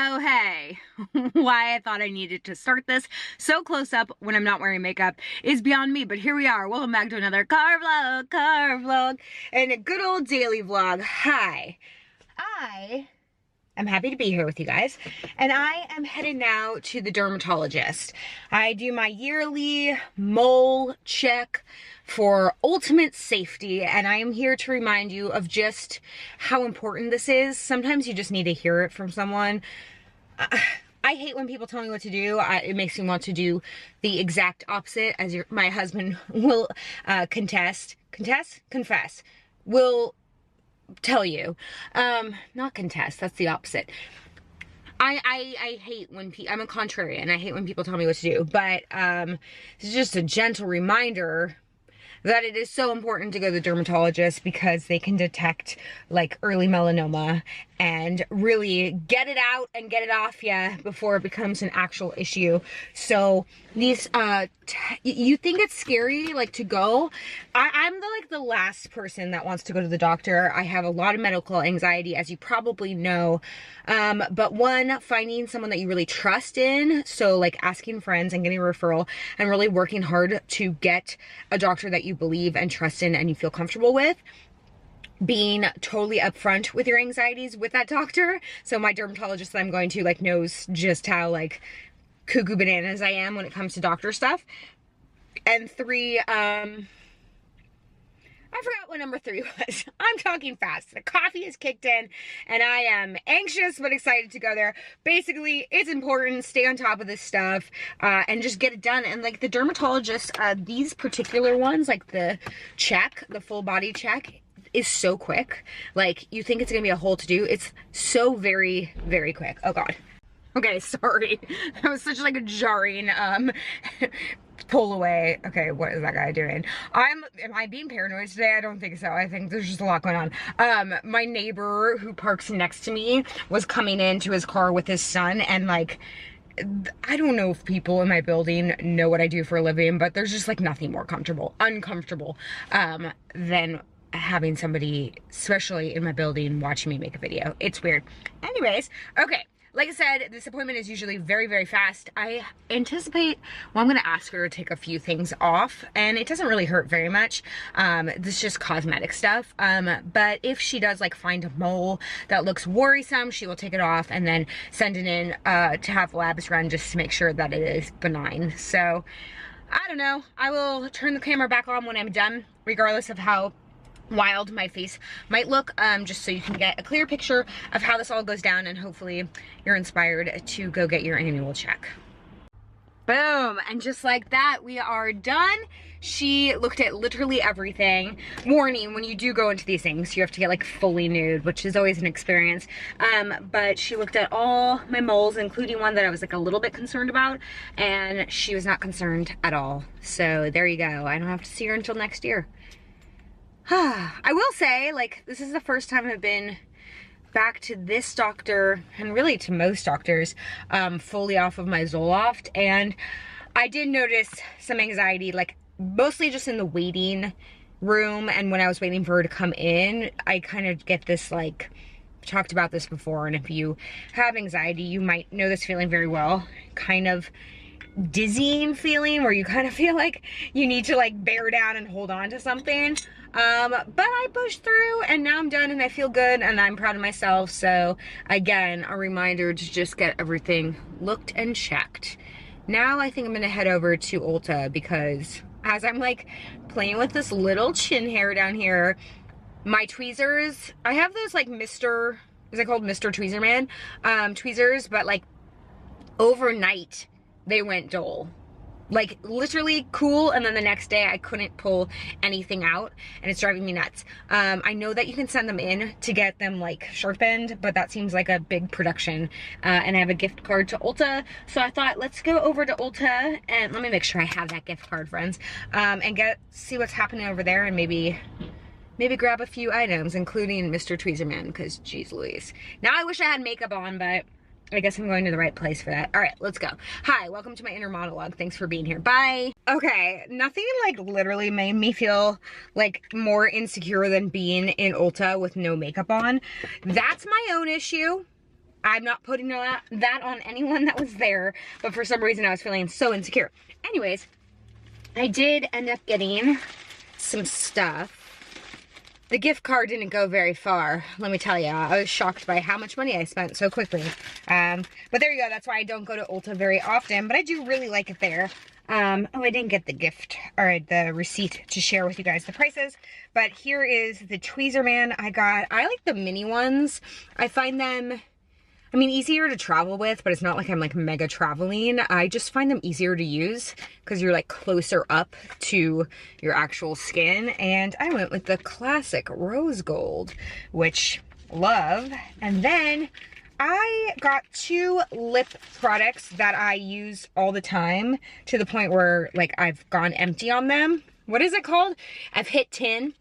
Oh, hey, why I thought I needed to start this so close up when I'm not wearing makeup is beyond me, but here we are. Welcome back to another car vlog, and a good old daily vlog. Hi, I'm happy to be here with you guys, and I am headed now to the dermatologist. I do my yearly mole check for ultimate safety, and I am here to remind you of just how important this is. Sometimes you just need to hear it from someone. I hate when people tell me what to do. It makes me want to do the exact opposite, as my husband will confess, will tell you. Not contest, that's the opposite. I hate when I'm a contrarian. I hate when people tell me what to do, but it's just a gentle reminder that it is so important to go to the dermatologist because they can detect like early melanoma and really get it out and get it off you before it becomes an actual issue. So these, you think it's scary, like, to go. I'm the last person that wants to go to the doctor. I have a lot of medical anxiety, as you probably know. But one, finding someone that you really trust in, so like asking friends and getting a referral and really working hard to get a doctor that you believe and trust in and you feel comfortable with. Being totally upfront with your anxieties with that doctor. So my dermatologist that I'm going to like knows just how like cuckoo bananas I am when it comes to doctor stuff. And three, I forgot what number 3 was. I'm talking fast. The coffee has kicked in and I am anxious but excited to go there. Basically, it's important. Stay on top of this stuff and just get it done. And like the dermatologist, these particular ones, like the check, the full body check, is so quick. Like, you think it's gonna be a whole to do. It's so very, very quick. Oh God. Okay, sorry. That was such like a jarring pull away. Okay, what is that guy doing? Am I being paranoid today? I don't think so. I think there's just a lot going on. My neighbor who parks next to me was coming into his car with his son, and like, I don't know if people in my building know what I do for a living, but there's just like nothing more uncomfortable than having somebody, especially in my building, watching me make a video. It's weird. Anyways, okay. Like I said, this appointment is usually very, very fast. I anticipate, well, I'm gonna ask her to take a few things off, and it doesn't really hurt very much. This is just cosmetic stuff. But if she does like find a mole that looks worrisome, she will take it off and then send it in to have labs run just to make sure that it is benign. So, I don't know. I will turn the camera back on when I'm done, regardless of how wild my face might look, just so you can get a clear picture of how this all goes down, and hopefully you're inspired to go get your annual check. Boom, and just like that, we are done. She looked at literally everything. Warning, when you do go into these things, you have to get like fully nude, which is always an experience. But she looked at all my moles, including one that I was like a little bit concerned about, and she was not concerned at all. So there you go. I don't have to see her until next year. I will say, like, this is the first time I've been back to this doctor, and really to most doctors, fully off of my Zoloft, and I did notice some anxiety, like, mostly just in the waiting room, and when I was waiting for her to come in, I kind of get this, like, talked about this before, and if you have anxiety, you might know this feeling very well, kind of dizzying feeling where you kind of feel like you need to like bear down and hold on to something, but I pushed through and now I'm done and I feel good and I'm proud of myself. So again, a reminder to just get everything looked and checked. Now I think I'm gonna head over to Ulta because as I'm like playing with this little chin hair down here, my tweezers, I have those like is it called Mr. Tweezer Man tweezers, but like overnight they went dull, like literally cool, and then the next day I couldn't pull anything out and it's driving me nuts. I know that you can send them in to get them like sharpened, but that seems like a big production, and I have a gift card to Ulta, so I thought let's go over to Ulta and let me make sure I have that gift card, friends, and see what's happening over there, and maybe grab a few items, including Mr. Tweezer Man, because geez Louise. Now I wish I had makeup on, but I guess I'm going to the right place for that. All right, let's go. Hi, welcome to my inner monologue. Thanks for being here. Bye. Okay, nothing like literally made me feel like more insecure than being in Ulta with no makeup on. That's my own issue. I'm not putting that on anyone that was there, but for some reason I was feeling so insecure. Anyways, I did end up getting some stuff. The gift card didn't go very far, let me tell you. I was shocked by how much money I spent so quickly. But there you go, that's why I don't go to Ulta very often, but I do really like it there. Oh, I didn't get the gift, or the receipt to share with you guys the prices, but here is the tweezer man I got. I like the mini ones. I find them, I mean, easier to travel with, but it's not like I'm like mega traveling. I just find them easier to use because you're like closer up to your actual skin. And I went with the classic rose gold, which love. And then I got 2 lip products that I use all the time to the point where like I've gone empty on them. What is it called? I've hit 10.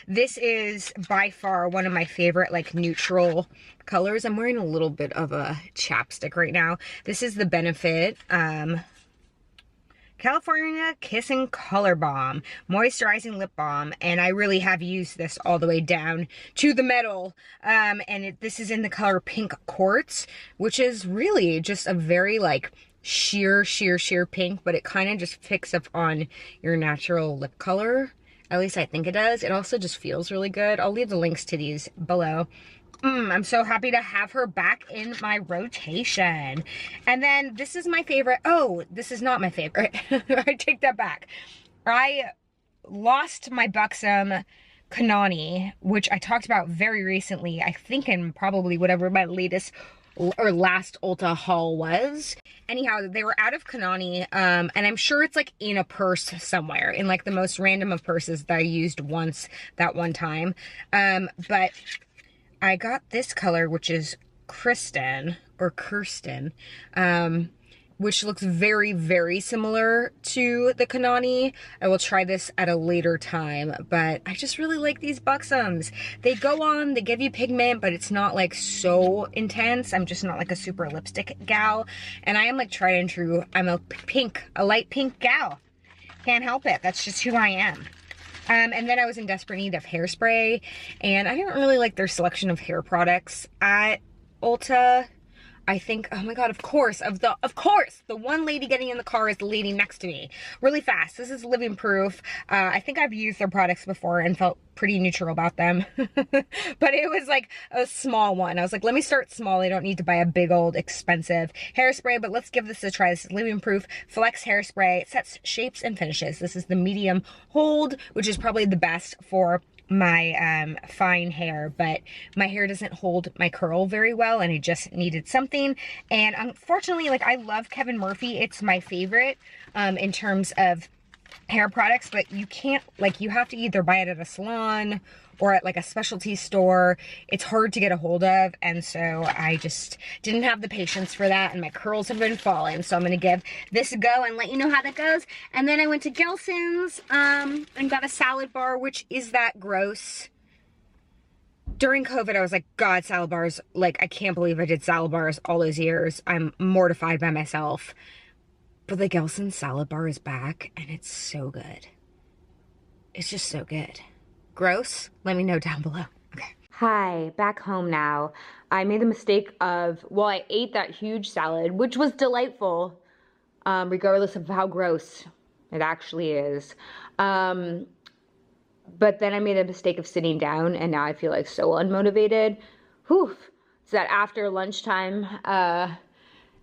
This is by far one of my favorite like neutral colors. I'm wearing a little bit of a chapstick right now. This is the Benefit California Kissin ColorBalm Moisturizing Lip Balm, and I really have used this all the way down to the metal. This is in the color Pink Quartz, which is really just a very like sheer pink, but it kind of just picks up on your natural lip color. At least I think it does. It also just feels really good. I'll leave the links to these below. I'm so happy to have her back in my rotation. And then this is my favorite. Oh, this is not my favorite. I take that back. I lost my Buxom Kanani, which I talked about very recently. I think in probably whatever my latest or last Ulta haul was. Anyhow, they were out of Kanani, and I'm sure it's like in a purse somewhere, in like the most random of purses that I used once that one time. But I got this color, which is Kristen, or Kirsten, which looks very similar to the Kanani. I will try this at a later time, but I just really like these Buxoms. They go on, they give you pigment, but it's not like so intense. I'm just not like a super lipstick gal, and I am like tried and true. I'm a light pink gal. Can't help it, that's just who I am. And then I was in desperate need of hairspray, and I didn't really like their selection of hair products at Ulta. I think, oh my god, of course, the one lady getting in the car is the lady next to me. Really fast. This is Living Proof. I think I've used their products before and felt pretty neutral about them. But it was like a small one. I was like, let me start small. I don't need to buy a big old expensive hairspray, but let's give this a try. This is Living Proof Flex Hairspray. It sets shapes and finishes. This is the medium hold, which is probably the best for my fine hair, but my hair doesn't hold my curl very well, and I just needed something. And unfortunately, like, I love Kevin Murphy. It's my favorite in terms of hair products, but you can't, like, you have to either buy it at a salon or at like a specialty store. It's hard to get a hold of, and so I just didn't have the patience for that, and my curls have been falling, so I'm gonna give this a go and let you know how that goes. And then I went to Gelson's and got a salad bar, which is that gross. During COVID, I was like, God, salad bars, like, I can't believe I did salad bars all those years. I'm mortified by myself. But the Gelson's salad bar is back, and it's so good. It's just so good. Gross? Let me know down below. Okay. Hi, back home now. I made the mistake of, well, I ate that huge salad, which was delightful, regardless of how gross it actually is. But then I made a mistake of sitting down, and now I feel like so unmotivated. Whew. It's that after lunchtime,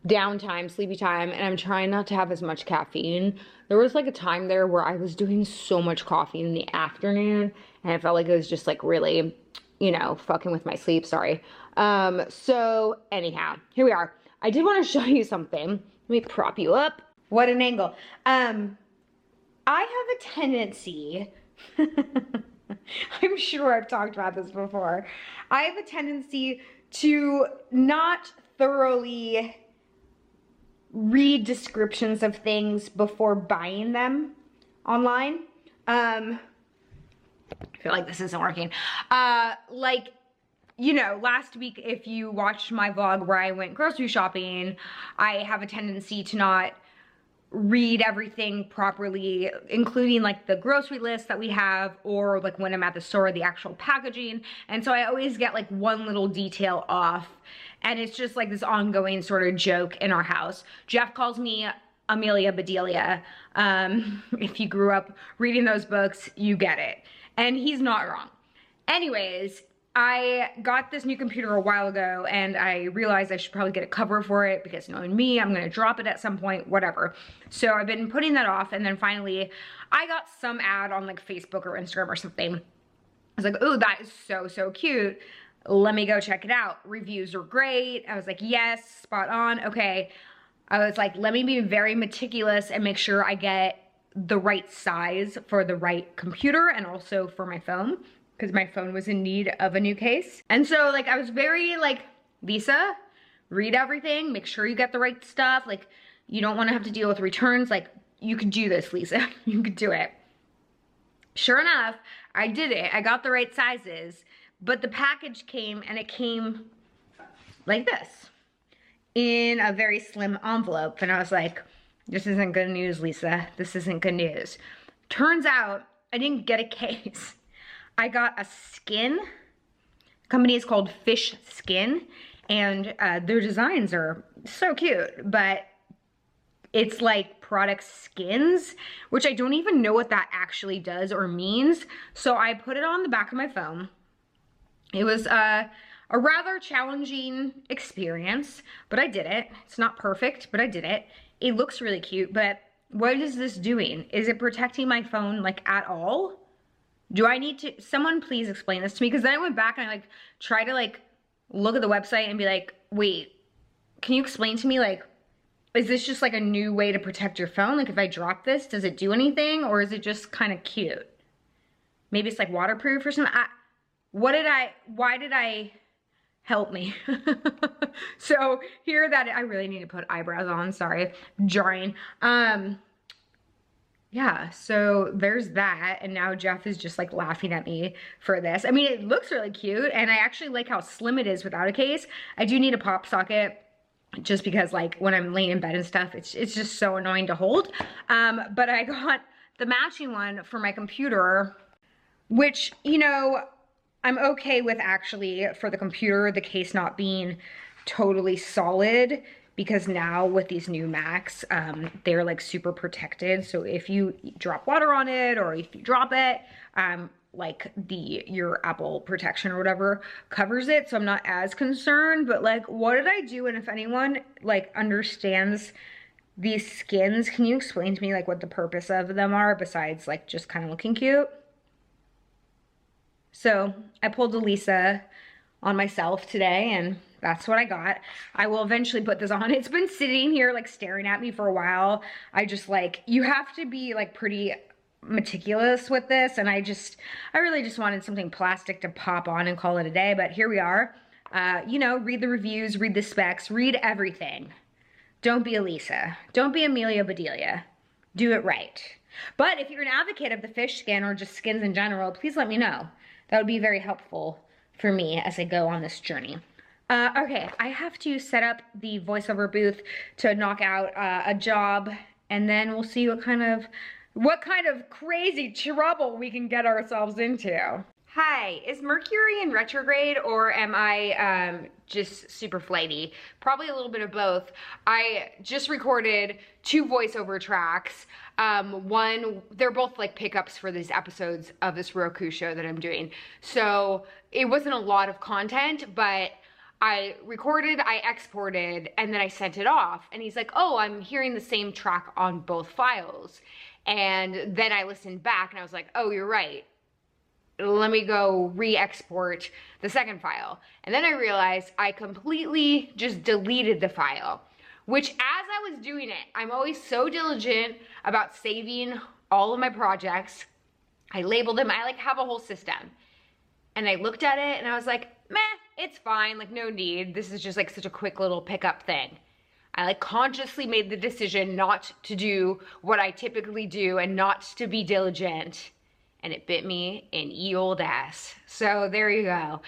downtime, sleepy time, and I'm trying not to have as much caffeine. There was like a time there where I was doing so much coffee in the afternoon, and I felt like it was just like really, you know, fucking with my sleep, sorry. So anyhow, here we are. I did want to show you something. Let me prop you up. What an angle. I have a tendency, I'm sure I've talked about this before. I have a tendency to not thoroughly read descriptions of things before buying them online. I feel like this isn't working. Like, you know, last week, if you watched my vlog where I went grocery shopping, I have a tendency to not read everything properly, including like the grocery list that we have, or like when I'm at the store, the actual packaging. And so I always get like one little detail off, and it's just like this ongoing sort of joke in our house. Jeff calls me Amelia Bedelia. If you grew up reading those books, you get it. And he's not wrong. Anyways, I got this new computer a while ago, and I realized I should probably get a cover for it because knowing me, I'm gonna drop it at some point, whatever. So I've been putting that off, and then finally I got some ad on like Facebook or Instagram or something. I was like, oh, that is so, so cute. Let me go check it out. Reviews are great. I was like, yes, spot on, okay. I was like, let me be very meticulous and make sure I get the right size for the right computer and also for my phone, because my phone was in need of a new case. And so like, I was very like, Lisa, read everything, make sure you get the right stuff. Like, you don't wanna have to deal with returns. Like, you could do this, Lisa, you could do it. Sure enough, I did it. I got the right sizes, but the package came, and it came like this in a very slim envelope. And I was like, this isn't good news, Lisa. This isn't good news. Turns out I didn't get a case. I got a skin. The company is called Fish Skin, and their designs are so cute, but it's like product skins, which I don't even know what that actually does or means. So I put it on the back of my phone. It was a rather challenging experience, but I did it. It's not perfect, but I did it. It looks really cute, but what is this doing? Is it protecting my phone like at all? Do I need to, someone please explain this to me? Because then I went back and I like tried to like look at the website and be like, wait, can you explain to me, like, is this just like a new way to protect your phone? Like if I drop this, does it do anything, or is it just kind of cute? Maybe it's like waterproof or something. Why did I, help me. So here that, I really need to put eyebrows on, sorry, jarring. Yeah, so there's that, and now Jeff is just like laughing at me for this. I mean, it looks really cute, and I actually like how slim it is without a case. I do need a pop socket, just because like when I'm laying in bed and stuff, it's just so annoying to hold. But I got the matching one for my computer, which, you know, I'm okay with actually for the computer, the case not being totally solid, because now with these new Macs, they're like super protected. So if you drop water on it, or if you drop it, like your Apple protection or whatever covers it. So I'm not as concerned, but like, what did I do? And if anyone like understands these skins, can you explain to me like what the purpose of them are besides like just kind of looking cute? So I pulled a Lisa on myself today, and that's what I got. I will eventually put this on. It's been sitting here like staring at me for a while. I just like, you have to be like pretty meticulous with this, and I really just wanted something plastic to pop on and call it a day, but here we are. You know, read the reviews, read the specs, read everything. Don't be a Lisa. Don't be Amelia Bedelia. Do it right. But if you're an advocate of the fish skin or just skins in general, please let me know. That would be very helpful for me as I go on this journey. Okay, I have to set up the voiceover booth to knock out a job, and then we'll see what kind of crazy trouble we can get ourselves into. Hi, is Mercury in retrograde, or am I just super flighty? Probably a little bit of both. I just recorded 2 voiceover tracks. One, they're both like pickups for these episodes of this Roku show that I'm doing. So it wasn't a lot of content, but I recorded, I exported, and then I sent it off. And he's like, oh, I'm hearing the same track on both files. And then I listened back and I was like, oh, you're right. Let me go re-export the second file. And then I realized I completely just deleted the file, which as I was doing it, I'm always so diligent about saving all of my projects. I labeled them, I like have a whole system. And I looked at it and I was like, meh, it's fine, like no need. This is just like such a quick little pickup thing. I like consciously made the decision not to do what I typically do and not to be diligent. And it bit me in ye old ass. So there you go.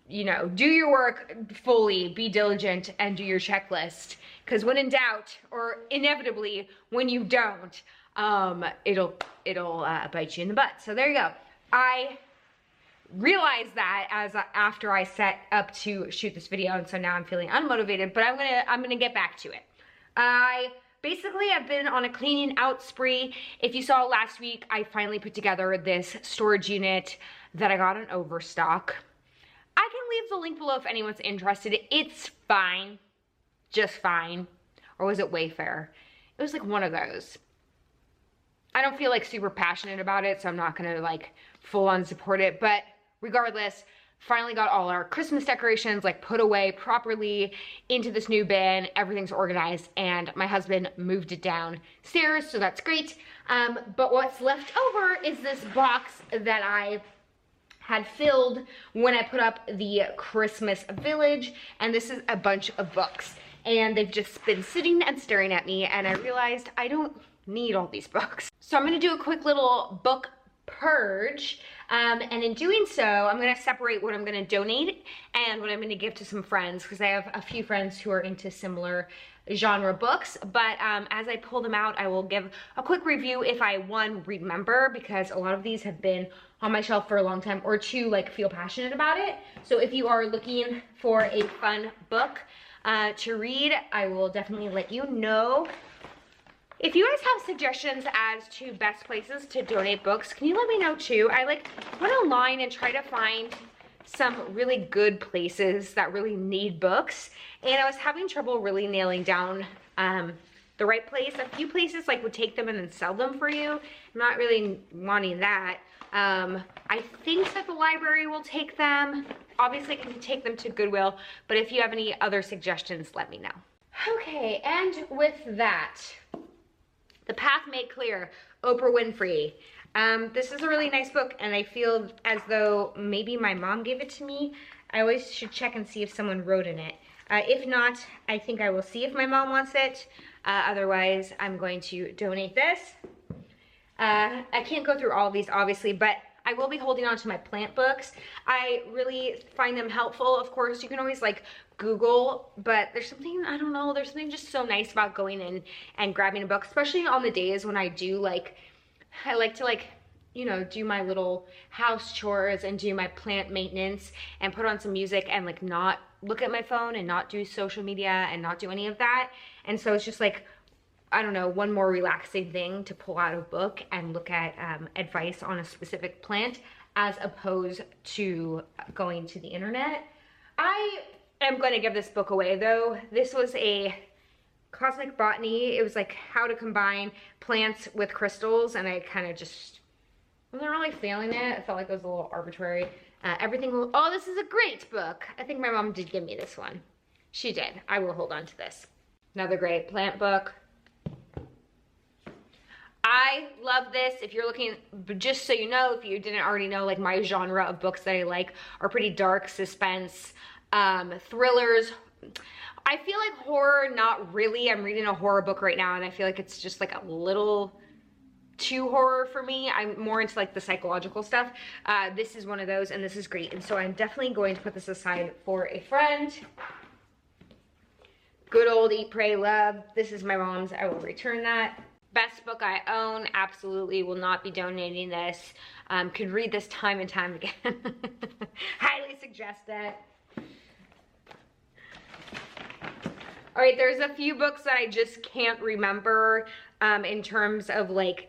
you know, do your work fully, be diligent, and do your checklist. Because when in doubt, or inevitably when you don't, it'll bite you in the butt. So there you go. I realized that after I set up to shoot this video, and so now I'm feeling unmotivated, but I'm gonna get back to it. Basically, I've been on a cleaning out spree. If you saw last week, I finally put together this storage unit that I got in Overstock. I can leave the link below if anyone's interested. It's fine, just fine. Or was it Wayfair? It was like one of those. I don't feel like super passionate about it, so I'm not gonna like full on support it, but regardless, finally got all our Christmas decorations like put away properly into this new bin. Everything's organized, and my husband moved it downstairs, so that's great. But what's left over is this box that I had filled when I put up the Christmas village, and this is a bunch of books. And they've just been sitting and staring at me, and I realized I don't need all these books. So I'm gonna do a quick little book purge, and in doing so, I'm gonna separate what I'm gonna donate and what I'm gonna give to some friends, because I have a few friends who are into similar genre books. But as I pull them out, I will give a quick review if I, one, remember, because a lot of these have been on my shelf for a long time, or two, like feel passionate about it. So if you are looking for a fun book to read, I will definitely let you know. If you guys have suggestions as to best places to donate books, can you let me know too? I like went online and try to find some really good places that really need books, and I was having trouble really nailing down the right place. A few places like would take them and then sell them for you. I'm not really wanting that. I think that the library will take them. Obviously, I can take them to Goodwill, but if you have any other suggestions, let me know. Okay, and with that, The Path Made Clear, Oprah Winfrey. This is a really nice book, and I feel as though maybe my mom gave it to me. I always should check and see if someone wrote in it. If not, I think I will see if my mom wants it. Otherwise, I'm going to donate this. I can't go through all of these, obviously, but I will be holding on to my plant books. I really find them helpful. Of course, you can always like Google, but there's something, I don't know, there's something just so nice about going in and grabbing a book, especially on the days when I do like, I like to like, you know, do my little house chores and do my plant maintenance and put on some music and like not look at my phone and not do social media and not do any of that. And so it's just like, I don't know, one more relaxing thing to pull out a book and look at advice on a specific plant as opposed to going to the internet. I am going to give this book away though. This was a Cosmic Botany. It was like how to combine plants with crystals, and I kind of just wasn't really feeling it. I felt like it was a little arbitrary. Oh, this is a great book. I think my mom did give me this one. She did. I will hold on to this. Another great plant book. I love this. If you're looking, just so you know, if you didn't already know, like my genre of books that I like are pretty dark, suspense, thrillers. I feel like horror, not really. I'm reading a horror book right now, and I feel like it's just like a little too horror for me. I'm more into like the psychological stuff. This is one of those, and this is great. And so I'm definitely going to put this aside for a friend. Good old Eat, Pray, Love. This is my mom's. I will return that. Best book I own, absolutely will not be donating this. Could read this time and time again. Highly suggest it. All right, there's a few books that I just can't remember in terms of like,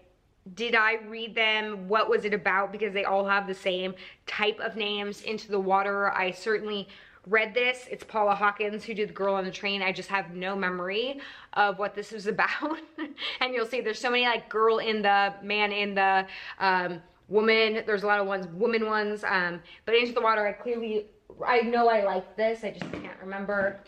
did I read them? What was it about? Because they all have the same type of names. Into the Water, I certainly read this. It's Paula Hawkins who did The Girl on the Train. I just have no memory of what this was about. And you'll see there's so many like girl in the, man in the, woman. There's a lot of woman ones. But Into the Water, I know I like this. I just can't remember.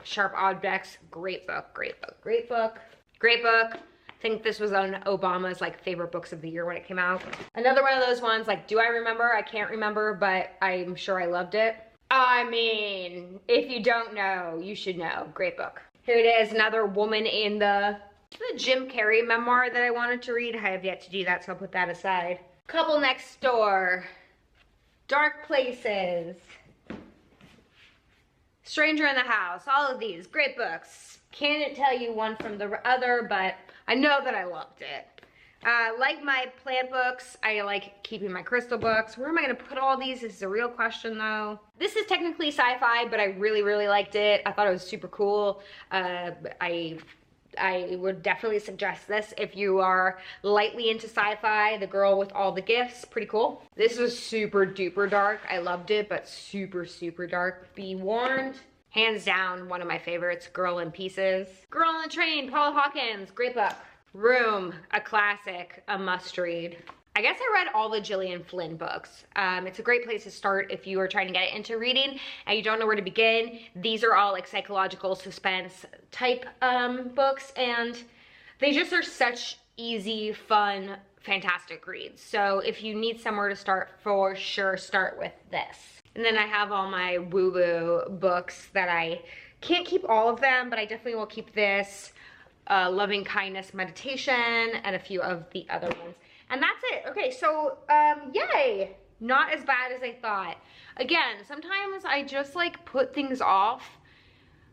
Sharp Objects, great book, great book, great book, great book. I think this was on Obama's like favorite books of the year when it came out. Another one of those ones, like, do I remember? I can't remember, but I'm sure I loved it. I mean, if you don't know, you should know. Great book. Here it is, another woman in the Jim Carrey memoir that I wanted to read. I have yet to do that, so I'll put that aside. Couple Next Door, Dark Places. Stranger in the House, all of these, great books. Can't tell you one from the other, but I know that I loved it. Like my plant books, I like keeping my crystal books. Where am I gonna put all these? This is a real question though. This is technically sci-fi, but I really, really liked it. I thought it was super cool. I would definitely suggest this if you are lightly into sci-fi. The Girl with All the Gifts, pretty cool. This was super duper dark. I loved it, but super, super dark. Be warned. Hands down, one of my favorites, Girl in Pieces. Girl on the Train, Paula Hawkins, great book. Room, a classic, a must read. I guess I read all the Gillian Flynn books. It's a great place to start if you are trying to get into reading and you don't know where to begin. These are all like psychological suspense type books, and they just are such easy, fun, fantastic reads. So if you need somewhere to start, for sure start with this. And then I have all my woo-woo books that I can't keep all of them, but I definitely will keep this, Loving Kindness Meditation, and a few of the other ones. And that's it. Okay, so, yay. Not as bad as I thought. Again, sometimes I just like put things off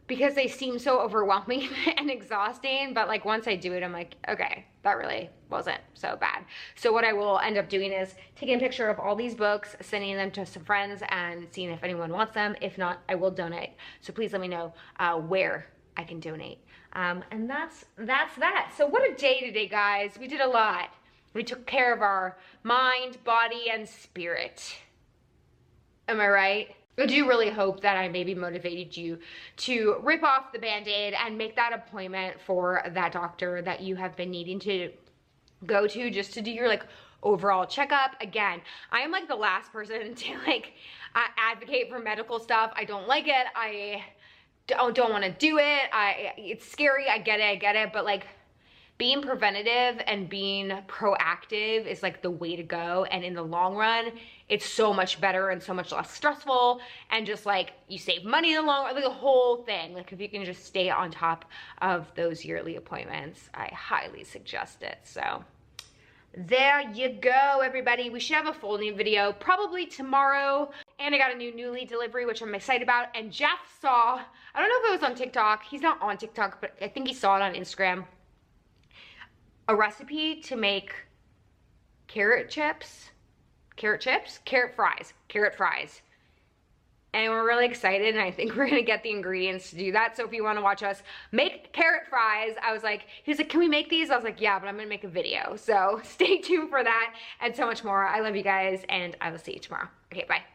because they seem so overwhelming and exhausting, but like once I do it, I'm like, okay, that really wasn't so bad. So what I will end up doing is taking a picture of all these books, sending them to some friends and seeing if anyone wants them. If not, I will donate. So please let me know where I can donate. And that's that. So what a day today, guys. We did a lot. We took care of our mind, body, and spirit. Am I right? I do really hope that I maybe motivated you to rip off the Band-Aid and make that appointment for that doctor that you have been needing to go to, just to do your like overall checkup. Again, I am like the last person to like advocate for medical stuff. I don't like it. I don't want to do it. It's scary. I get it. But like, being preventative and being proactive is like the way to go, and in the long run it's so much better and so much less stressful, and just like you save money in the long run, like the whole thing. Like if you can just stay on top of those yearly appointments, I highly suggest it. So there you go, everybody. We should have a full new video probably tomorrow, and I got a new Newly delivery, which I'm excited about. And Jeff saw, I don't know if it was on TikTok, he's not on TikTok, but I think he saw it on Instagram, a recipe to make carrot fries. And we're really excited, and I think we're gonna get the ingredients to do that. So if you wanna watch us make carrot fries, he was like, can we make these? I was like, yeah, but I'm gonna make a video. So stay tuned for that and so much more. I love you guys, and I will see you tomorrow. Okay, bye.